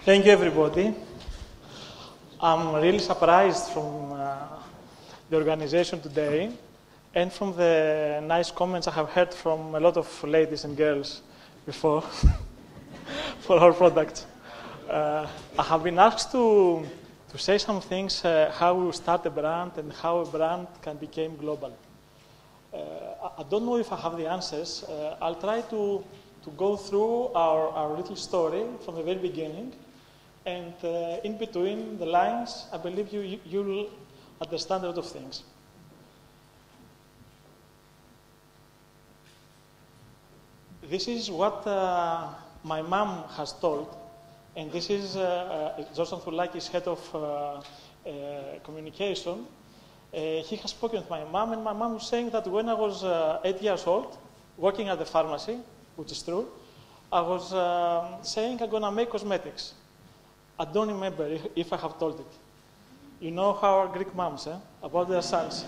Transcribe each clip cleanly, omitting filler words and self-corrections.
Thank you, everybody. I'm really surprised from the organization today and from the nice comments I have heard from a lot of ladies and girls before for our product. I have been asked to say some things, how we start a brand and how a brand can become global. I don't know if I have the answers. I'll try to go through our little story from the very beginning. And in between the lines, I believe you'll understand a lot of things. This is what my mom has told, and this is George Anthulakis, head of communication. He has spoken with my mom, and my mom was saying that when I was 8 years old, working at the pharmacy, which is true, I was saying I'm going to make cosmetics. I don't remember if I have told it. You know how our Greek moms, about their sons.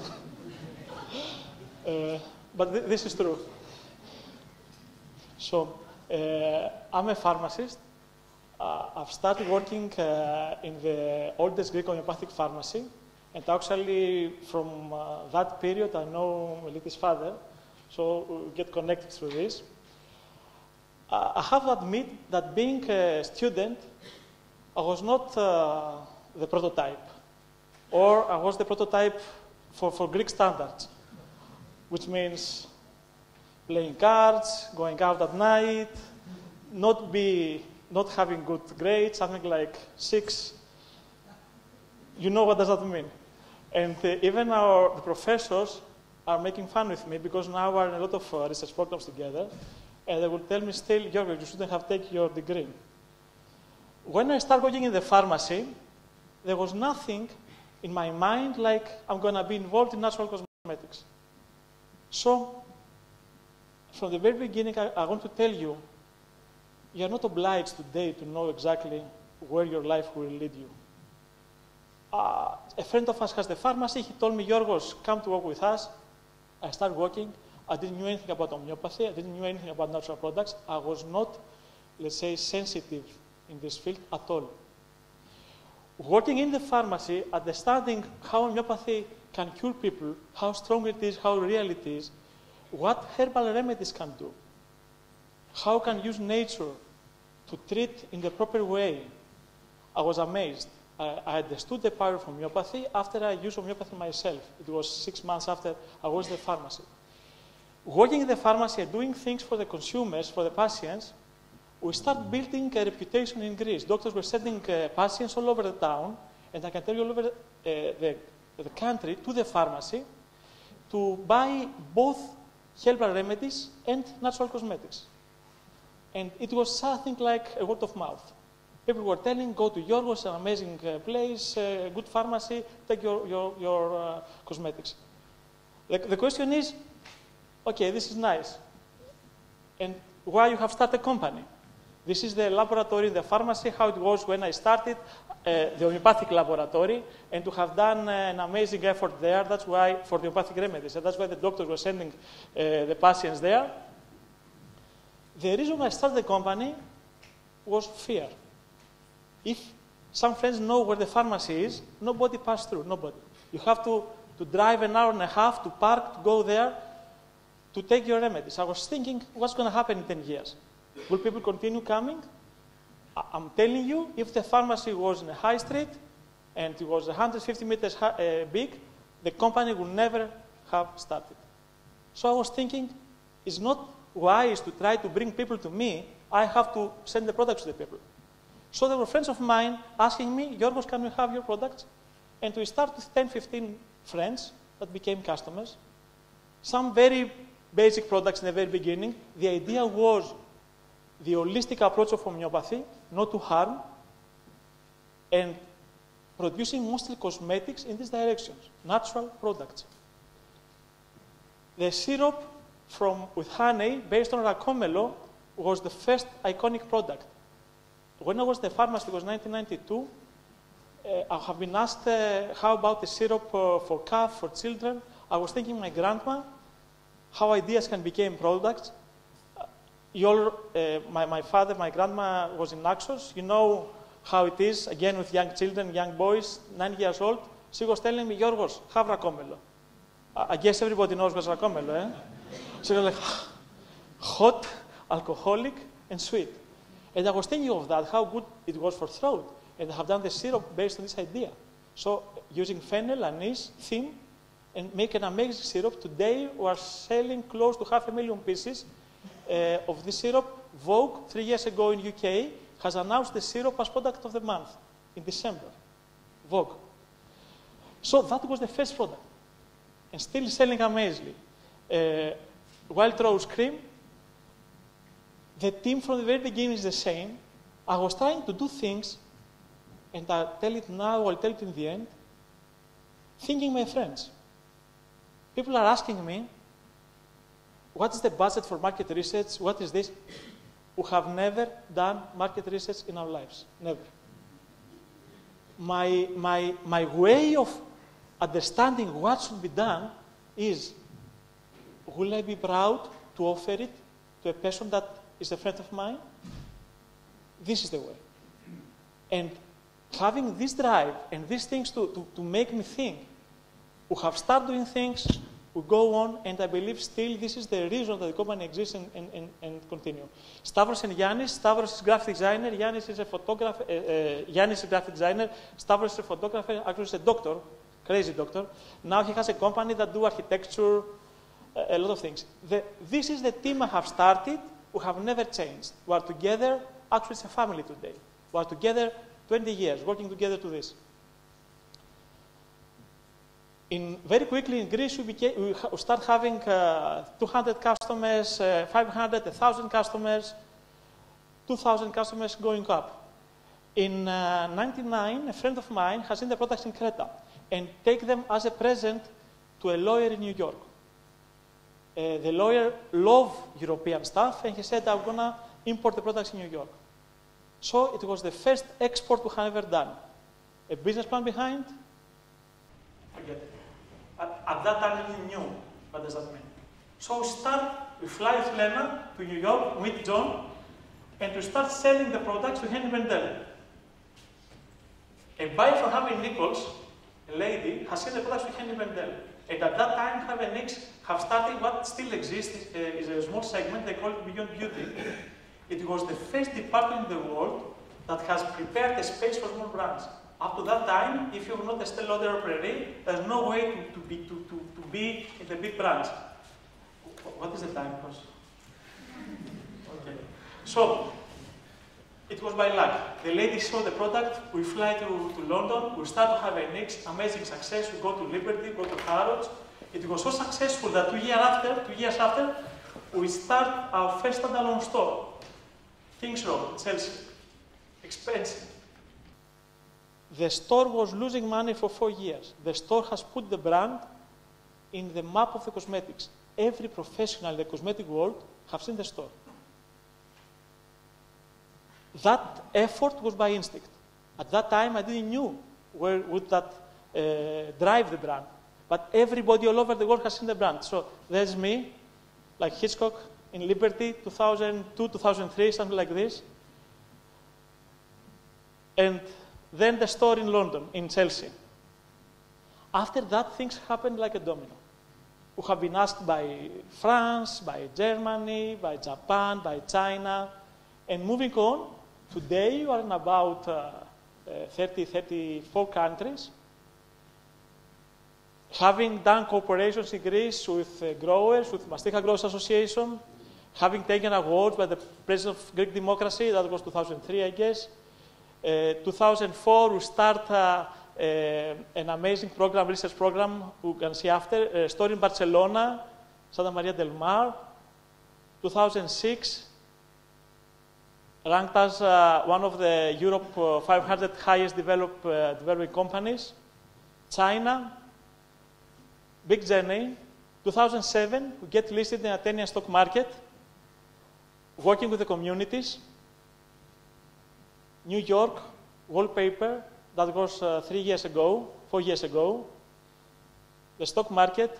But this is true. So, I'm a pharmacist. I've started working in the oldest Greek homeopathic pharmacy. And actually, from that period, I know Meliti's father. So, we get connected through this. I have to admit that being a student, I was not the prototype, or I was the prototype for Greek standards, which means playing cards, going out at night, not having good grades, something like 6. You know what does that mean? And even the professors are making fun with me because now we're in a lot of research programs together, and they will tell me still, Giorgos, you shouldn't have taken your degree. When I started working in the pharmacy, there was nothing in my mind like I'm going to be involved in natural cosmetics. So, from the very beginning, I want to tell you, you're not obliged today to know exactly where your life will lead you. A friend of us has the pharmacy. He told me, Giorgos, come to work with us. I started working. I didn't know anything about homeopathy. I didn't know anything about natural products. I was not, let's say, sensitive in this field at all. Working in the pharmacy, understanding how homeopathy can cure people, how strong it is, how real it is, what herbal remedies can do, how can use nature to treat in the proper way, I was amazed. I understood the power of homeopathy after I used homeopathy myself. It was 6 months after I was in the pharmacy. Working in the pharmacy and doing things for the consumers, for the patients, we started building a reputation in Greece. Doctors were sending patients all over the town, and I can tell you all over the country, to the pharmacy, to buy both herbal remedies and natural cosmetics. And it was something like a word of mouth. People were telling, go to Giorgos, an amazing place, good pharmacy, take your cosmetics. The question is, okay, this is nice. And why you have started a company? This is the laboratory in the pharmacy, how it was when I started, the homeopathic laboratory, and to have done an amazing effort there. That's why, for the homeopathic remedies, and that's why the doctors were sending the patients there. The reason I started the company was fear. If some friends know where the pharmacy is, nobody passed through, nobody. You have to drive an hour and a half to park, to go there, to take your remedies. I was thinking, what's going to happen in 10 years? Will people continue coming? I'm telling you, if the pharmacy was in a high street and it was 150 meters big, the company would never have started. So I was thinking, it's not wise to try to bring people to me. I have to send the products to the people. So there were friends of mine asking me, Giorgos, can we have your products? And we started with 10, 15 friends that became customers. Some very basic products in the very beginning. The idea was the holistic approach of homeopathy, not to harm, and producing mostly cosmetics in these directions, natural products. The syrup with honey, based on racomelo, was the first iconic product. When I was in the pharmacy, it was 1992, I have been asked, how about the syrup for cough, for children? I was thinking my grandma, how ideas can become products. My father, my grandma was in Naxos. You know how it is, again with young children, young boys, 9 years old. She was telling me, Yorgos, have rakomelo. I guess everybody knows what's rakomelo, eh? She was like, hot, alcoholic, and sweet. And I was thinking of that, how good it was for throat. And I have done the syrup based on this idea. So using fennel, anise, thyme, and make an amazing syrup. Today we are selling close to 500,000 pieces of this syrup. Vogue, 3 years ago in UK, has announced the syrup as product of the month in December. Vogue. So that was the first product. And still selling amazingly. Wild Rose Cream, the team from the very beginning is the same. I was trying to do things, and I'll tell it now, I'll tell it in the end, thinking my friends. People are asking me, what is the budget for market research? What is this? We have never done market research in our lives. Never. My way of understanding what should be done is, will I be proud to offer it to a person that is a friend of mine? This is the way. And having this drive and these things to make me think, we have started doing things, we go on, and I believe still this is the reason that the company exists and continue. Stavros and Yannis. Stavros is graphic designer, Yannis is a photographer, Yannis is a graphic designer, Stavros is a photographer, actually is a doctor, crazy doctor. Now he has a company that do architecture, a lot of things. This is the team I have started, we have never changed. We are together, actually it's a family today. We are together 20 years, working together to this. Very quickly in Greece, we start having 200 customers, 500, 1,000 customers, 2,000 customers going up. In 1999, a friend of mine has seen the products in Creta and take them as a present to a lawyer in New York. The lawyer loved European stuff, and he said, I'm going to import the products in New York. So it was the first export we have ever done. A business plan behind? Forget it. At that time, we knew what does that mean. So we fly with Lena to New York, meet John, and we start selling the products to Henry Bendel. A buyer from Harvey Nichols, a lady, has seen the products to Henry Bendel. And at that time, Harvey Nichols have started what still exists, is a small segment, they call it Beyond Beauty. It was the first department in the world that has prepared a space for small brands. Up to that time, if you're not a Estée Lauder or Prairie, there's no way to be in the big brands. What is the time, boss? Okay. So, it was by luck. The lady saw the product, we fly to London, we start to have a next amazing success, we go to Liberty, go to Harrods. It was so successful that 2 years after, we start our first standalone store. King's Road, Chelsea. Expensive. The store was losing money for 4 years. The store has put the brand in the map of the cosmetics. Every professional in the cosmetic world have seen the store. That effort was by instinct. At that time, I didn't know where would that drive the brand. But everybody all over the world has seen the brand. So there's me, like Hitchcock in Liberty, 2002, 2003, something like this. And then the store in London, in Chelsea. After that, things happened like a domino. We have been asked by France, by Germany, by Japan, by China. And moving on, today we are in about 34 countries. Having done cooperations in Greece with growers, with Mastika Growers Association, having taken awards by the President of Greek Democracy, that was 2003, I guess. 2004, we start an amazing program, research program, you can see after, a store in Barcelona, Santa Maria del Mar. 2006, ranked as one of the Europe 500 highest developing companies. China, big journey. 2007, we get listed in the Athenian stock market, working with the communities. New York, wallpaper, that was 4 years ago. The stock market.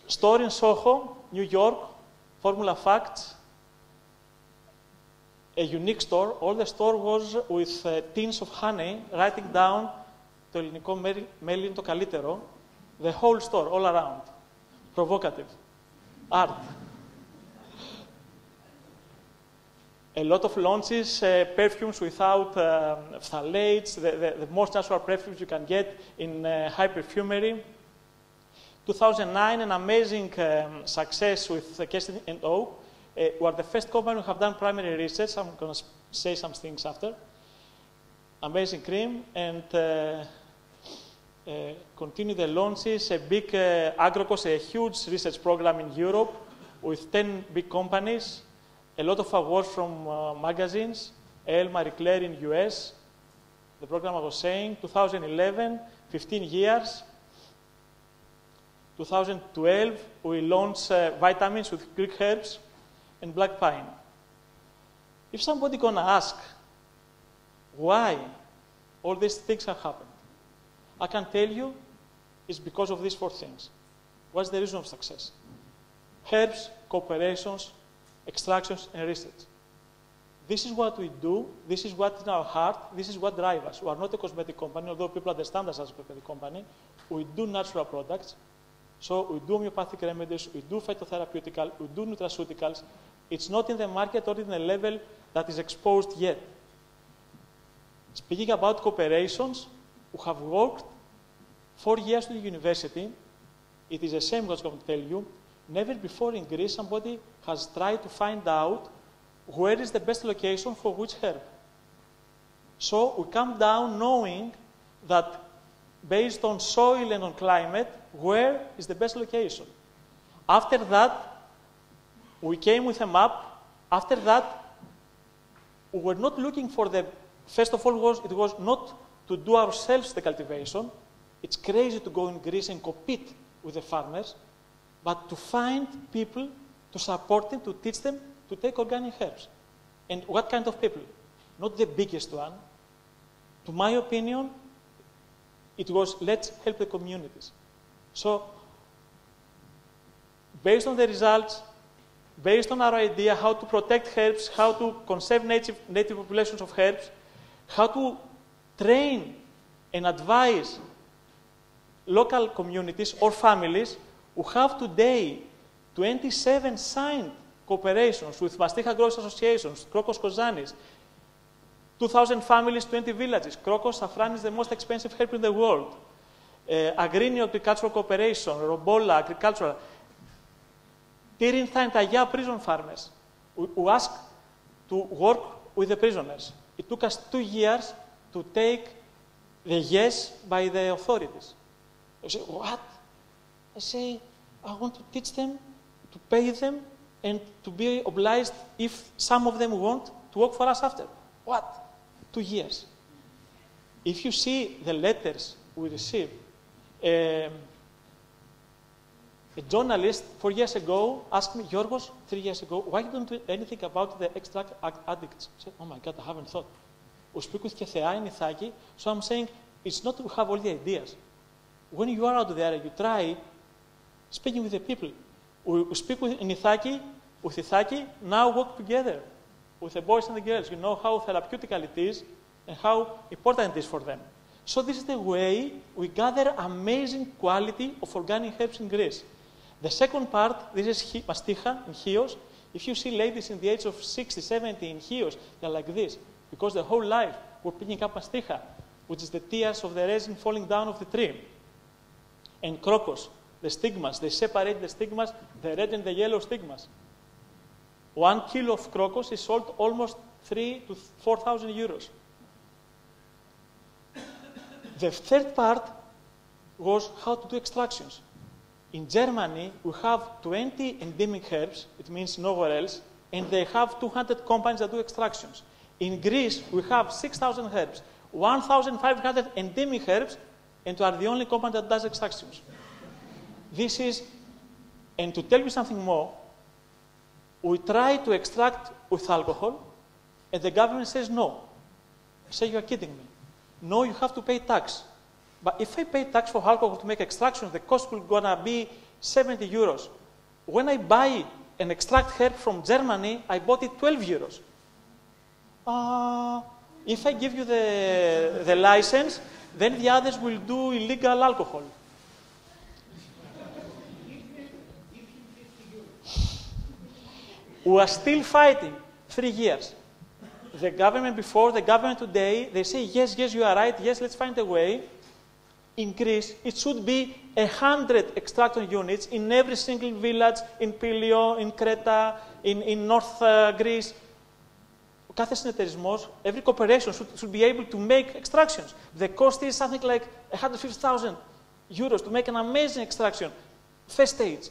Store in Soho, New York, Formula Facts. a unique store. All the store was with tins of honey, writing down το ελληνικό μέλι είναι το καλύτερο. The whole store, all around. Provocative. Art. A lot of launches, perfumes without phthalates, the most natural perfumes you can get in high perfumery. 2009, an amazing success with Kerstin and O. We are the first company who have done primary research. I'm going to say some things after. Amazing cream, and continue the launches. A big Agrokos, a huge research program in Europe with 10 big companies. A lot of awards from magazines, Elle, Marie Claire in US. The program I was saying, 2011, 15 years. 2012, we launched vitamins with Greek herbs and black pine. If somebody gonna ask why all these things have happened, I can tell you it's because of these 4 things. What's the reason of success? Herbs, cooperations, extractions, and research. This is what we do. This is what's in our heart. This is what drives us. We are not a cosmetic company, although people understand us as a cosmetic company. We do natural products. So we do homeopathic remedies, we do phytotherapeutical, we do nutraceuticals. It's not in the market or in a level that is exposed yet. Speaking about cooperations, we have worked 4 years to the university. It is the same what I'm going to tell you. Never before in Greece somebody has tried to find out where is the best location for which herb. So we come down knowing that based on soil and on climate, where is the best location. After that, we came with a map. After that, we were not looking for the, first of all, it was not to do ourselves the cultivation. It's crazy to go in Greece and compete with the farmers, but to find people to support them, to teach them to take organic herbs. And what kind of people? Not the biggest one. To my opinion, it was let's help the communities. So, based on the results, based on our idea how to protect herbs, how to conserve native populations of herbs, how to train and advise local communities or families, who have today 27 signed cooperations with Masticha Growers Associations, Crocos Kozanis, 2,000 families, 20 villages. Crocos Safran is the most expensive herb in the world. Agrinio Agricultural Cooperation, Robola Agricultural. Tirinta and Taya prison farmers who asked to work with the prisoners. It took us 2 years to take the yes by the authorities. I say, what? I say, I want to teach them, to pay them, and to be obliged, if some of them want, to work for us after. What? 2 years. If you see the letters we received, a journalist 4 years ago asked me, Yorgos, 3 years ago, why don't you do anything about the extract addicts? I said, oh my God, I haven't thought. We speak with Kethea and Ithaki, so I'm saying it's not to have all the ideas. When you are out there, you try speaking with the people. We speak with Ithaki, now work together with the boys and the girls. You know how therapeutical it is and how important it is for them. So this is the way we gather amazing quality of organic herbs in Greece. The second part, this is Masticha in Chios. If you see ladies in the age of 60, 70 in Chios, they're like this, because their whole life we're picking up Masticha, which is the tears of the resin falling down of the tree. And Crocos, the stigmas, they separate the stigmas, the red and the yellow stigmas. 1 kilo of Crocos is sold almost 3,000 to 4,000 euros. The third part was how to do extractions. In Germany, we have 20 endemic herbs, it means nowhere else, and they have 200 companies that do extractions. In Greece, we have 6,000 herbs, 1,500 endemic herbs, and we are the only company that does extractions. This is, and to tell you something more, we try to extract with alcohol, and the government says no. I say, you are kidding me. No, you have to pay tax. But if I pay tax for alcohol to make extraction, the cost will gonna be 70 euros. When I buy an extract herb from Germany, I bought it 12 euros. if I give you the license, then the others will do illegal alcohol. We are still fighting 3 years. The government before, the government today, they say, yes, yes, you are right, yes, let's find a way. In Greece, it should be 100 extraction units in every single village, in Pylio, in Creta, in North Greece. Κάθε συνεταιρισμός, every corporation should be able to make extractions. The cost is something like 150,000 euros to make an amazing extraction, first stage.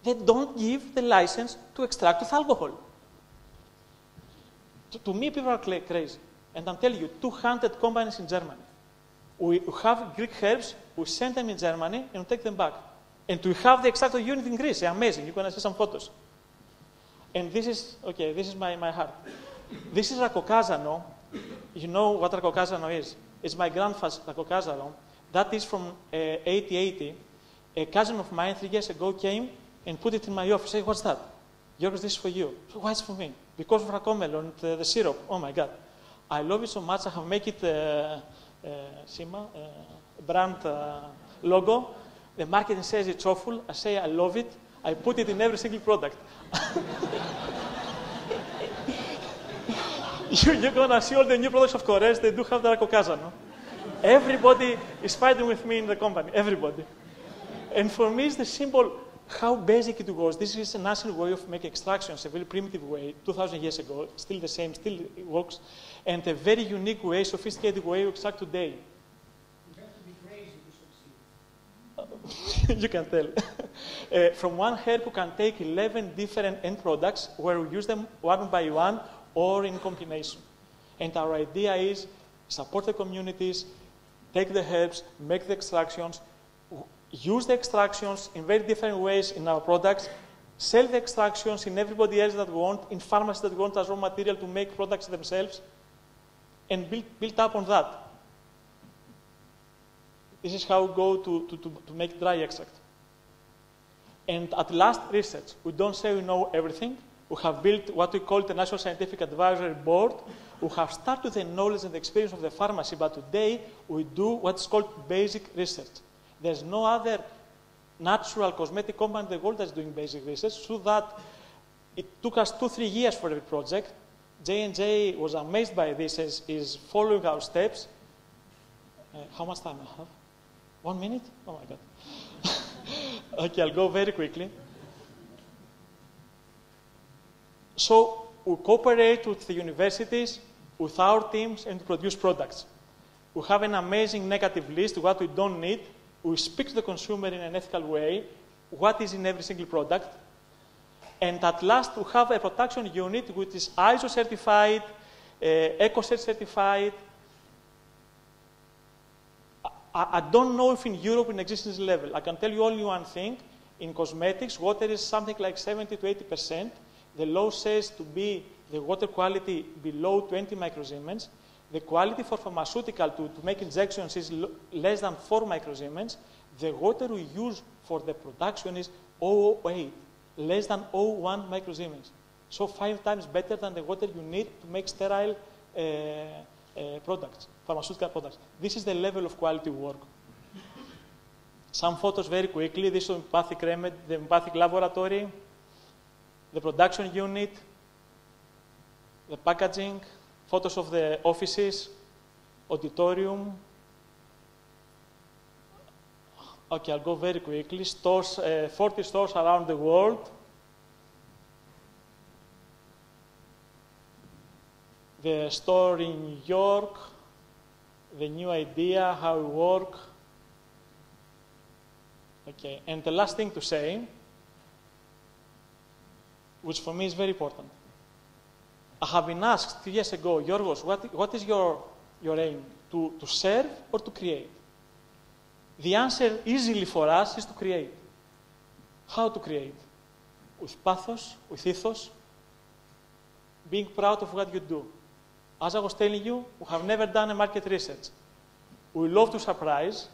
They don't give the license to extract with alcohol. To me, people are crazy. And I'm telling you, 200 companies in Germany. We have Greek herbs, we send them in Germany, and we take them back. And we have the extractor unit in Greece. Amazing. You're going to see some photos. And this is, okay, this is my heart. This is Racocasano. You know what Racocasano is? It's my grandfather's Racocasano. That is from 1880. A cousin of mine 3 years ago came and put it in my office. Say, what's that? Yorgos, this is for you. So why is it for me? Because of Racomelon, the syrup. Oh my God. I love it so much. I have made it Sima, brand logo. The marketing says it's awful. I say I love it. I put it in every single product. You're going to see all the new products of Corres. They do have the Racocasano. Everybody is fighting with me in the company. Everybody. And for me, it's the symbol how basic it was. This is an ancient way of making extractions, a very primitive way, 2,000 years ago, still the same, still it works, and a very unique way, sophisticated way to extract today. You have to be crazy to succeed. You can tell. From one herb, you can take 11 different end products where we use them one by one or in combination. And our idea is support the communities, take the herbs, make the extractions, use the extractions in very different ways in our products, sell the extractions in everybody else that we want, in pharmacies that want as raw material to make products themselves, and build up on that. This is how we go to make dry extract. And at last, research. We don't say we know everything. We have built what we call the National Scientific Advisory Board. We have started the knowledge and the experience of the pharmacy, but today we do what's called basic research. There's no other natural cosmetic company in the world that's doing basic research, so that it took us 2-3 years for every project. J&J was amazed by this, is following our steps. How much time I have? 1 minute? Oh my God. Okay, I'll go very quickly. So we cooperate with the universities, with our teams, and produce products. We have an amazing negative list, what we don't need. We speak to the consumer in an ethical way, what is in every single product. And at last, we have a production unit which is ISO certified, EcoCert certified. I don't know if in Europe it exists this level. I can tell you only one thing. In cosmetics, water is something like 70 to 80%. The law says to be the water quality below 20 microsiemens. The quality for pharmaceutical to make injections is less than 4 microsiemens. The water we use for the production is 0.08, less than 0.01 microsiemens. So 5 times better than the water you need to make sterile products, pharmaceutical products. This is the level of quality work. Some photos very quickly. This is the empathic laboratory, the production unit, the packaging, photos of the offices, auditorium. Okay, I'll go very quickly. Stores, 40 stores around the world. The store in New York, the new idea, how we work. Okay, and the last thing to say, which for me is very important. I have been asked 2 years ago, Yorgos, what is your aim? To serve or to create? The answer easily for us is to create. How to create? With pathos, with ethos, being proud of what you do. As I was telling you, we have never done a market research. We love to surprise.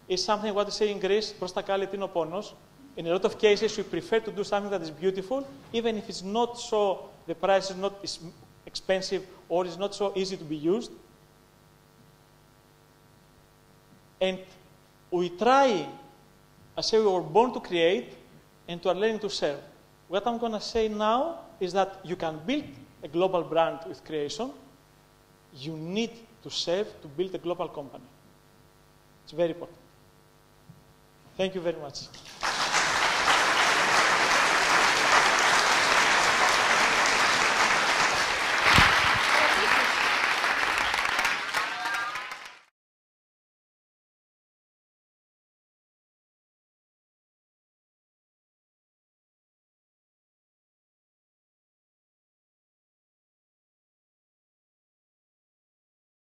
It's something what they say in Greece, προς τα καλή τίνο πόνος. In a lot of cases, we prefer to do something that is beautiful, even if it's not so, the price is not expensive or is not so easy to be used. And we try, I say we were born to create and we are learning to serve. What I'm going to say now is that you can build a global brand with creation. You need to serve to build a global company. It's very important. Thank you very much.